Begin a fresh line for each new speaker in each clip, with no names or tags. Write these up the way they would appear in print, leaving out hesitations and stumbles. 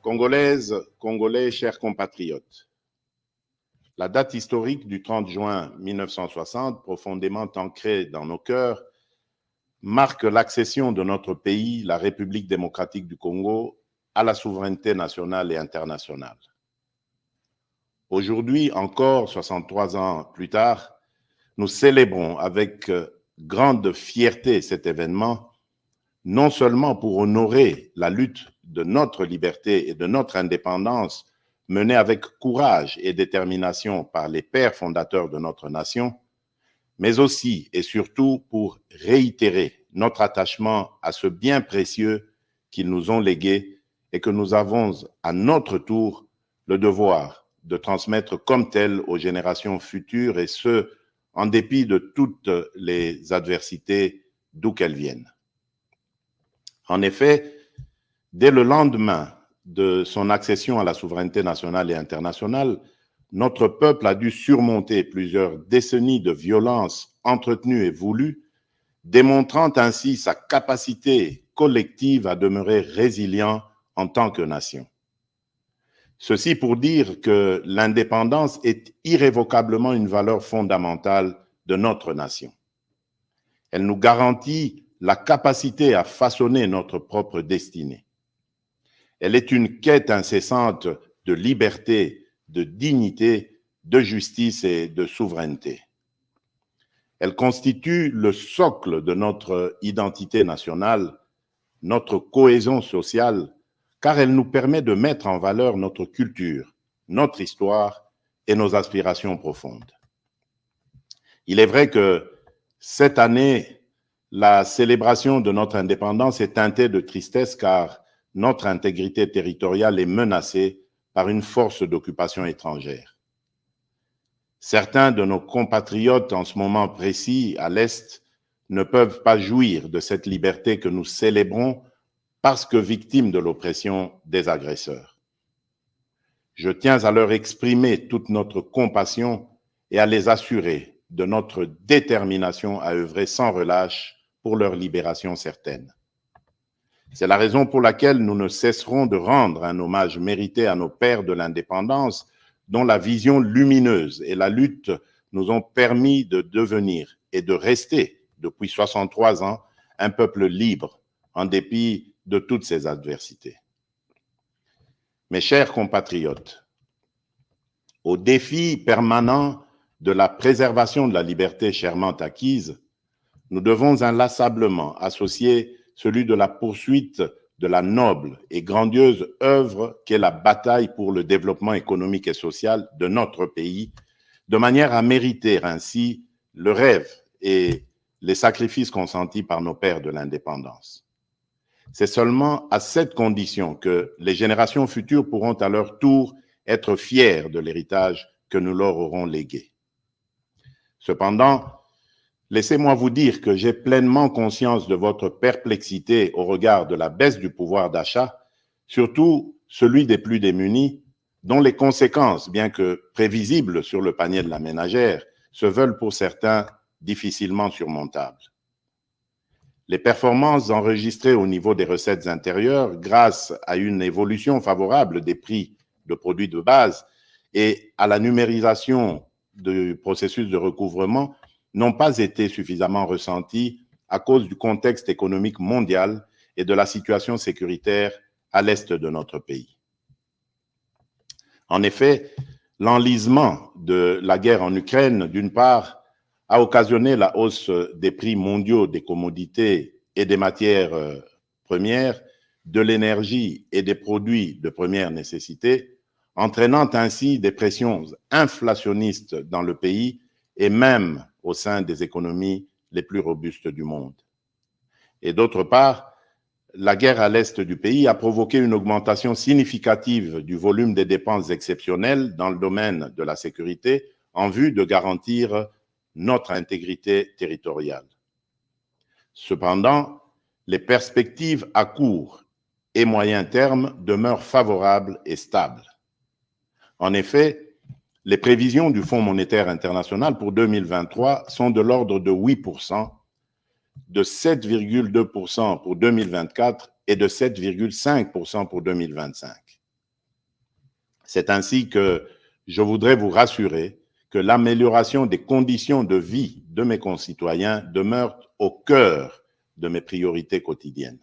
Congolaises, Congolais, chers compatriotes, la date historique du 30 juin 1960, profondément ancrée dans nos cœurs, marque l'accession de notre pays, la République démocratique du Congo, à la souveraineté nationale et internationale. Aujourd'hui, encore 63 ans plus tard, nous célébrons avec grande fierté cet événement, non seulement pour honorer la lutte de notre liberté et de notre indépendance menée avec courage et détermination par les pères fondateurs de notre nation, mais aussi et surtout pour réitérer notre attachement à ce bien précieux qu'ils nous ont légué et que nous avons à notre tour le devoir de transmettre comme tel aux générations futures, et ce, en dépit de toutes les adversités d'où qu'elles viennent. En effet, dès le lendemain de son accession à la souveraineté nationale et internationale, notre peuple a dû surmonter plusieurs décennies de violences entretenues et voulues, démontrant ainsi sa capacité collective à demeurer résilient en tant que nation. Ceci pour dire que l'indépendance est irrévocablement une valeur fondamentale de notre nation. Elle nous garantit la capacité à façonner notre propre destinée. Elle est une quête incessante de liberté, de dignité, de justice et de souveraineté. Elle constitue le socle de notre identité nationale, notre cohésion sociale, car elle nous permet de mettre en valeur notre culture, notre histoire et nos aspirations profondes. Il est vrai que cette année, la célébration de notre indépendance est teintée de tristesse, car notre intégrité territoriale est menacée par une force d'occupation étrangère. Certains de nos compatriotes en ce moment précis à l'Est ne peuvent pas jouir de cette liberté que nous célébrons parce que victimes de l'oppression des agresseurs. Je tiens à leur exprimer toute notre compassion et à les assurer de notre détermination à œuvrer sans relâche pour leur libération certaine. C'est la raison pour laquelle nous ne cesserons de rendre un hommage mérité à nos pères de l'indépendance, dont la vision lumineuse et la lutte nous ont permis de devenir et de rester, depuis 63 ans, un peuple libre, en dépit de toutes ces adversités. Mes chers compatriotes, au défi permanent de la préservation de la liberté chèrement acquise, nous devons inlassablement associer celui de la poursuite de la noble et grandiose œuvre qu'est la bataille pour le développement économique et social de notre pays, de manière à mériter ainsi le rêve et les sacrifices consentis par nos pères de l'indépendance. C'est seulement à cette condition que les générations futures pourront à leur tour être fiers de l'héritage que nous leur aurons légué. Cependant, laissez-moi vous dire que j'ai pleinement conscience de votre perplexité au regard de la baisse du pouvoir d'achat, surtout celui des plus démunis, dont les conséquences, bien que prévisibles sur le panier de la ménagère, se veulent pour certains difficilement surmontables. Les performances enregistrées au niveau des recettes intérieures, grâce à une évolution favorable des prix de produits de base et à la numérisation du processus de recouvrement, n'ont pas été suffisamment ressenties à cause du contexte économique mondial et de la situation sécuritaire à l'est de notre pays. En effet, l'enlisement de la guerre en Ukraine, d'une part, a occasionné la hausse des prix mondiaux des commodités et des matières premières, de l'énergie et des produits de première nécessité, entraînant ainsi des pressions inflationnistes dans le pays et même au sein des économies les plus robustes du monde. Et d'autre part, la guerre à l'est du pays a provoqué une augmentation significative du volume des dépenses exceptionnelles dans le domaine de la sécurité en vue de garantir notre intégrité territoriale. Cependant, les perspectives à court et moyen terme demeurent favorables et stables. En effet, les prévisions du Fonds monétaire international pour 2023 sont de l'ordre de 8%, de 7,2% pour 2024 et de 7,5% pour 2025. C'est ainsi que je voudrais vous rassurer que l'amélioration des conditions de vie de mes concitoyens demeure au cœur de mes priorités quotidiennes.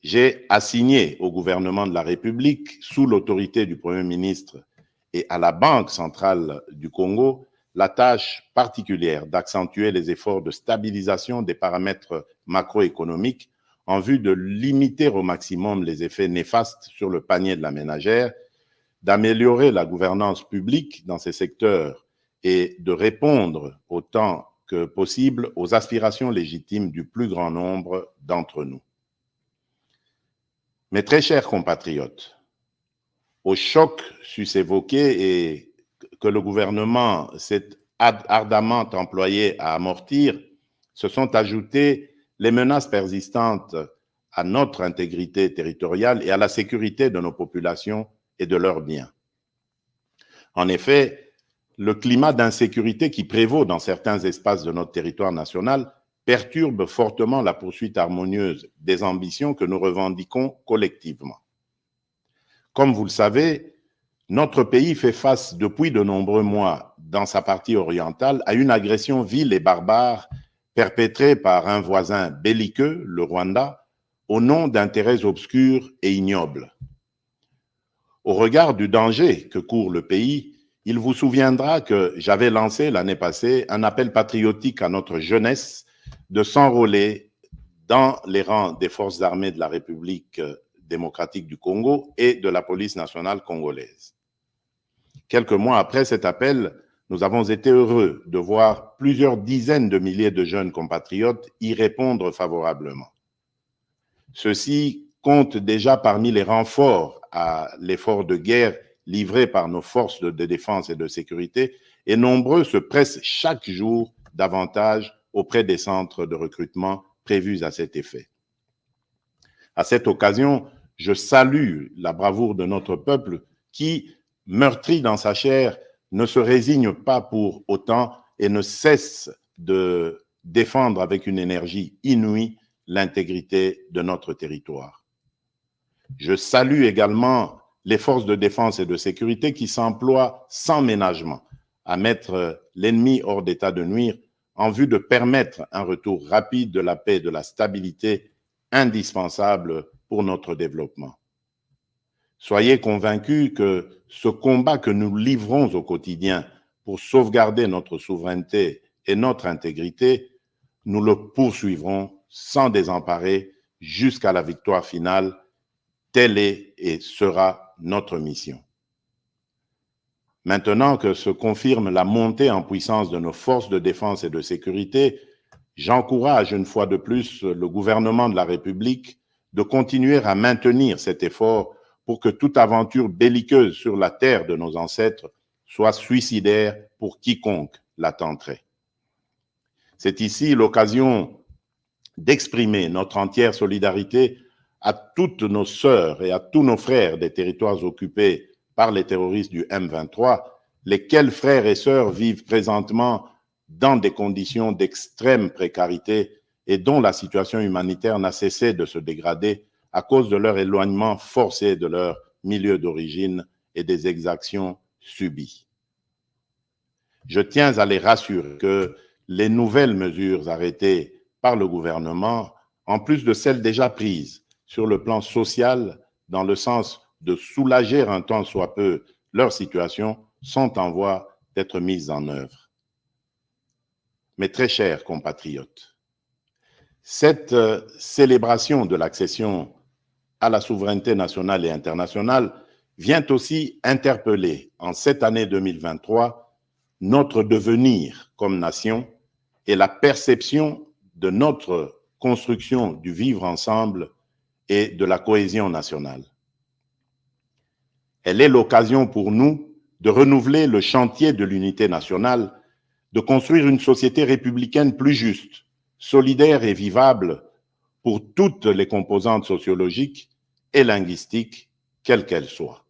J'ai assigné au gouvernement de la République, sous l'autorité du Premier ministre et à la Banque centrale du Congo, la tâche particulière d'accentuer les efforts de stabilisation des paramètres macroéconomiques en vue de limiter au maximum les effets néfastes sur le panier de la ménagère, d'améliorer la gouvernance publique dans ces secteurs et de répondre autant que possible aux aspirations légitimes du plus grand nombre d'entre nous. Mes très chers compatriotes, au choc sus évoqué et que le gouvernement s'est ardemment employé à amortir, se sont ajoutées les menaces persistantes à notre intégrité territoriale et à la sécurité de nos populations et de leurs biens. En effet, le climat d'insécurité qui prévaut dans certains espaces de notre territoire national perturbe fortement la poursuite harmonieuse des ambitions que nous revendiquons collectivement. Comme vous le savez, notre pays fait face depuis de nombreux mois dans sa partie orientale à une agression vile et barbare perpétrée par un voisin belliqueux, le Rwanda, au nom d'intérêts obscurs et ignobles. Au regard du danger que court le pays, il vous souviendra que j'avais lancé l'année passée un appel patriotique à notre jeunesse de s'enrôler dans les rangs des forces armées de la République démocratique du Congo et de la police nationale congolaise. Quelques mois après cet appel, nous avons été heureux de voir plusieurs dizaines de milliers de jeunes compatriotes y répondre favorablement. Ceux-ci comptent déjà parmi les renforts à l'effort de guerre livré par nos forces de défense et de sécurité, et nombreux se pressent chaque jour davantage auprès des centres de recrutement prévus à cet effet. À cette occasion, je salue la bravoure de notre peuple qui, meurtri dans sa chair, ne se résigne pas pour autant et ne cesse de défendre avec une énergie inouïe l'intégrité de notre territoire. Je salue également les forces de défense et de sécurité qui s'emploient sans ménagement à mettre l'ennemi hors d'état de nuire en vue de permettre un retour rapide de la paix et de la stabilité indispensable pour notre développement. Soyez convaincus que ce combat que nous livrons au quotidien pour sauvegarder notre souveraineté et notre intégrité, nous le poursuivrons sans désemparer jusqu'à la victoire finale. Telle est et sera notre mission. Maintenant que se confirme la montée en puissance de nos forces de défense et de sécurité, j'encourage une fois de plus le gouvernement de la République de continuer à maintenir cet effort pour que toute aventure belliqueuse sur la terre de nos ancêtres soit suicidaire pour quiconque la tenterait. C'est ici l'occasion d'exprimer notre entière solidarité à toutes nos sœurs et à tous nos frères des territoires occupés par les terroristes du M23, lesquels frères et sœurs vivent présentement dans des conditions d'extrême précarité et dont la situation humanitaire n'a cessé de se dégrader à cause de leur éloignement forcé de leur milieu d'origine et des exactions subies. Je tiens à les rassurer que les nouvelles mesures arrêtées par le gouvernement, en plus de celles déjà prises sur le plan social, dans le sens de soulager un tant soit peu leur situation, sont en voie d'être mises en œuvre. Mes très chers compatriotes, cette célébration de l'accession à la souveraineté nationale et internationale vient aussi interpeller, en cette année 2023, notre devenir comme nation et la perception de notre construction du vivre ensemble et de la cohésion nationale. Elle est l'occasion pour nous de renouveler le chantier de l'unité nationale, de construire une société républicaine plus juste, solidaire et vivable pour toutes les composantes sociologiques et linguistiques, quelles qu'elles soient.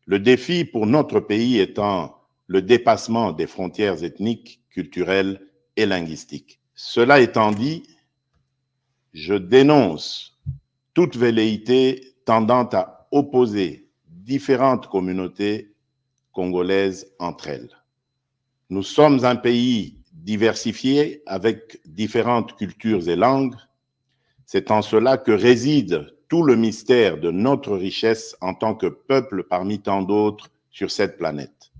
Le défi pour notre pays étant le dépassement des frontières ethniques, culturelles et linguistiques. Cela étant dit, je dénonce toute velléité tendant à opposer différentes communautés congolaises entre elles. Nous sommes un pays diversifié avec différentes cultures et langues. C'est en cela que réside tout le mystère de notre richesse en tant que peuple parmi tant d'autres sur cette planète.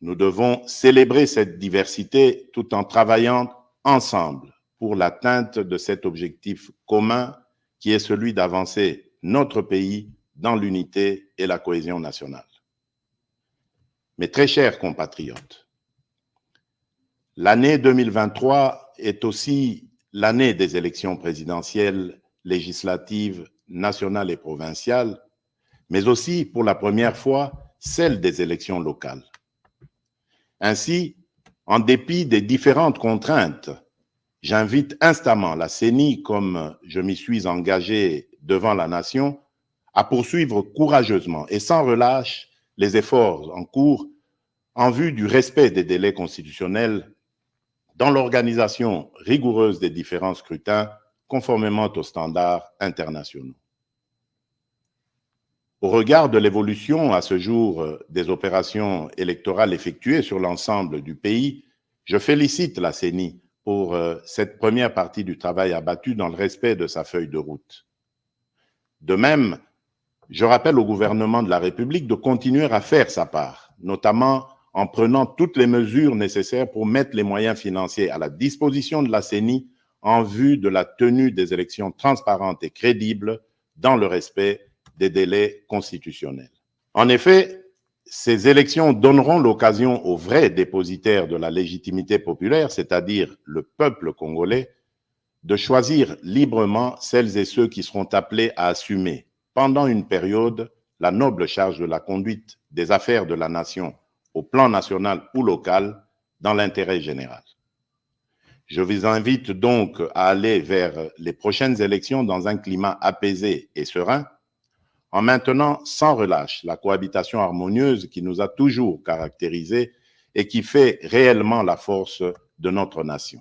Nous devons célébrer cette diversité tout en travaillant ensemble pour l'atteinte de cet objectif commun qui est celui d'avancer notre pays dans l'unité et la cohésion nationale. Mes très chers compatriotes, l'année 2023 est aussi l'année des élections présidentielles, législatives, nationales et provinciales, mais aussi pour la première fois celle des élections locales. Ainsi, en dépit des différentes contraintes, j'invite instamment la CENI, comme je m'y suis engagé devant la nation, à poursuivre courageusement et sans relâche les efforts en cours en vue du respect des délais constitutionnels dans l'organisation rigoureuse des différents scrutins conformément aux standards internationaux. Au regard de l'évolution à ce jour des opérations électorales effectuées sur l'ensemble du pays, je félicite la CENI pour cette première partie du travail abattu dans le respect de sa feuille de route. De même, je rappelle au gouvernement de la République de continuer à faire sa part, notamment en prenant toutes les mesures nécessaires pour mettre les moyens financiers à la disposition de la CENI en vue de la tenue des élections transparentes et crédibles dans le respect des délais constitutionnels. En effet, ces élections donneront l'occasion aux vrais dépositaires de la légitimité populaire, c'est-à-dire le peuple congolais, de choisir librement celles et ceux qui seront appelés à assumer, pendant une période, la noble charge de la conduite des affaires de la nation au plan national ou local, dans l'intérêt général. Je vous invite donc à aller vers les prochaines élections dans un climat apaisé et serein, en maintenant sans relâche la cohabitation harmonieuse qui nous a toujours caractérisés et qui fait réellement la force de notre nation.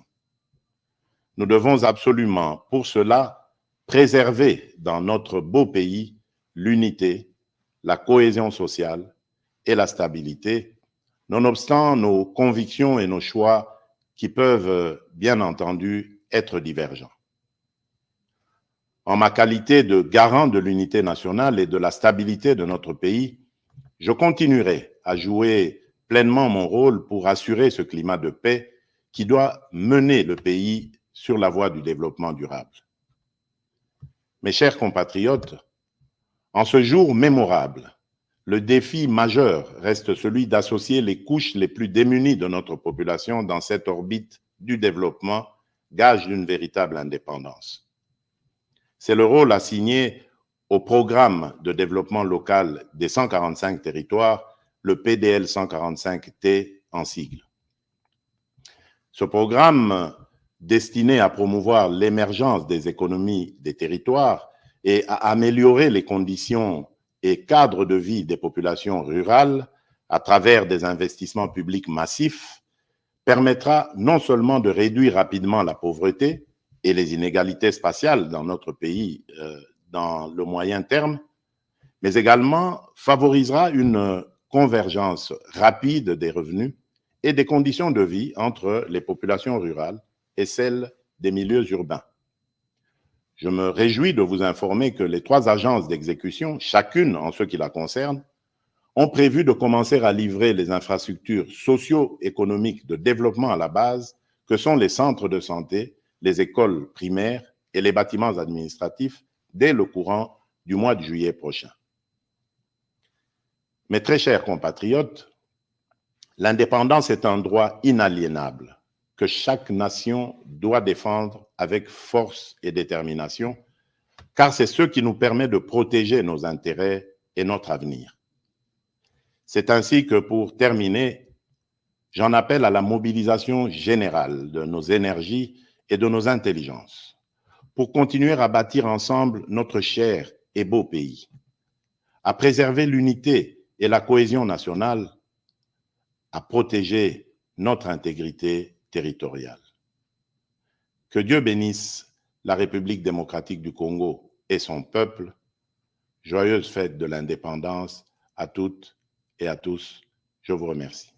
Nous devons absolument, pour cela, préserver dans notre beau pays l'unité, la cohésion sociale et la stabilité, nonobstant nos convictions et nos choix qui peuvent, bien entendu, être divergents. En ma qualité de garant de l'unité nationale et de la stabilité de notre pays, je continuerai à jouer pleinement mon rôle pour assurer ce climat de paix qui doit mener le pays sur la voie du développement durable. Mes chers compatriotes, en ce jour mémorable, le défi majeur reste celui d'associer les couches les plus démunies de notre population dans cette orbite du développement, gage d'une véritable indépendance. C'est le rôle assigné au programme de développement local des 145 territoires, le PDL 145T en sigle. Ce programme, destiné à promouvoir l'émergence des économies des territoires et à améliorer les conditions et cadres de vie des populations rurales à travers des investissements publics massifs, permettra non seulement de réduire rapidement la pauvreté et les inégalités spatiales dans notre pays dans le moyen terme, mais également favorisera une convergence rapide des revenus et des conditions de vie entre les populations rurales et celles des milieux urbains. Je me réjouis de vous informer que les 3 agences d'exécution, chacune en ce qui la concerne, ont prévu de commencer à livrer les infrastructures socio-économiques de développement à la base, que sont les centres de santé, les écoles primaires et les bâtiments administratifs, dès le courant du mois de juillet prochain. Mes très chers compatriotes, l'indépendance est un droit inaliénable que chaque nation doit défendre avec force et détermination, car c'est ce qui nous permet de protéger nos intérêts et notre avenir. C'est ainsi que, pour terminer, j'en appelle à la mobilisation générale de nos énergies et de nos intelligences pour continuer à bâtir ensemble notre cher et beau pays, à préserver l'unité et la cohésion nationale, à protéger notre intégrité territoriale. Que Dieu bénisse la République démocratique du Congo et son peuple. Joyeuse fête de l'indépendance à toutes et à tous. Je vous remercie.